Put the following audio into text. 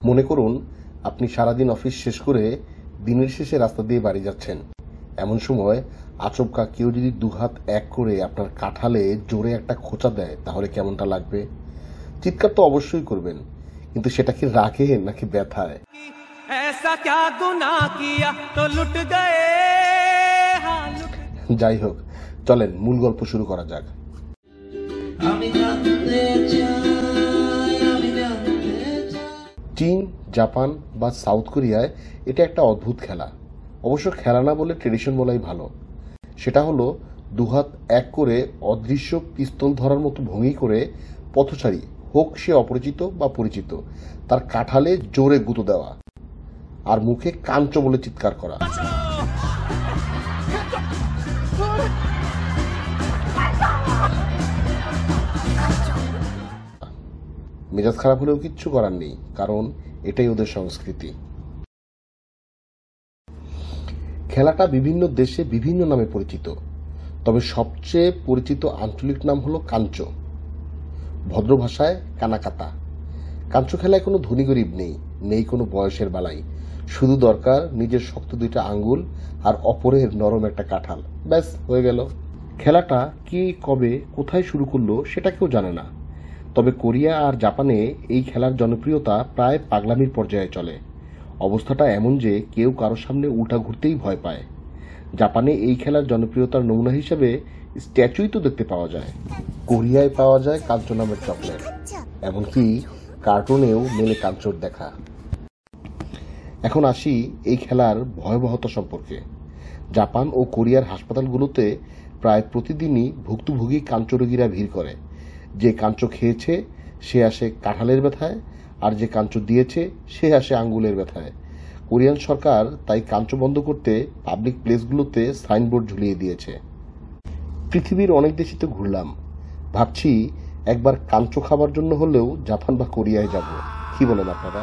মনে করুন আপনি সারাদিন অফিস শেষ করে দিনের শেষে রাস্তা দিয়ে বাড়ি যাচ্ছেন। এমন সময় আচমকা কেউ যদি দুহাত এক করে আপনার কাঁঠালে জোরে একটা খোঁচা দেয়, তাহলে কেমনটা লাগবে? চিৎকার তো অবশ্যই করবেন, কিন্তু সেটা কি রাগে নাকি ব্যথায়? যাই হোক, চলেন মূল গল্প শুরু করা যাক। চীন, জাপান বা সাউথ কোরিয়ায় এটা একটা অদ্ভুত খেলা। অবশ্য খেলা না বলে ট্রেডিশন বলাই ভালো। সেটা হলো দুহাত এক করে অদৃশ্য পিস্তল ধরার মতো ভঙ্গি করে পথচারী, হোক সে অপরিচিত বা পরিচিত, তার কাঁঠালে জোরে গুঁতো দেওয়া আর মুখে কাঞ্চ বলে চিৎকার করা। মেজাজ খারাপ হলেও কিচ্ছু করার নেই, কারণ এটাই ওদের সংস্কৃতি। খেলাটা বিভিন্ন দেশে বিভিন্ন নামে পরিচিত, তবে সবচেয়ে পরিচিত আঞ্চলিক নাম হলো কাঞ্চ, ভদ্র ভাষায় কানাকাতা। কাঞ্চ খেলায় কোনো ধনী গরিব নেই কোনো বয়সের বালাই। শুধু দরকার নিজের শক্ত দুইটা আঙ্গুল আর অপরের নরম একটা কাঁঠাল, ব্যাস হয়ে গেল। খেলাটা কে কবে কোথায় শুরু করলো সেটা কেউ জানে না, তবে কোরিয়া আর জাপানে এই খেলার জনপ্রিয়তা প্রায় পাগলামির পর্যায়ে চলে। অবস্থাটা এমন যে কেউ কারোর সামনে উল্টা ঘুরতেই ভয় পায়। জাপানে এই খেলার জনপ্রিয়তার নমুনা হিসেবে স্ট্যাচুই তো দেখতে পাওয়া যায়। কোরিয়ায় পাওয়া যায় কাঞ্চ নামের চকলেট, এমনকি কার্টুনেও মেলে কাঞ্চর দেখা। এখন আসি এই খেলার ভয়াবহতা সম্পর্কে। জাপান ও কোরিয়ার হাসপাতালগুলোতে প্রায় প্রতিদিনই ভুক্তভোগী কাঞ্চ রোগীরা ভিড় করে। যে কাঞ্চ খেয়েছে সে আসে কাঁঠালের ব্যথায়, আর যে কাঞ্চ দিয়েছে সে আসে আঙ্গুলের ব্যথায়। কোরিয়ান সরকার তাই কাঞ্চ বন্ধ করতে পাবলিক প্লেসগুলোতে সাইনবোর্ড ঝুলিয়ে দিয়েছে। পৃথিবীর অনেক দেশে তো ঘুরলাম, ভাবছি একবার কাঞ্চ খাবার জন্য হলেও জাপান বা কোরিয়ায় যাব। কি বলেন আপনারা?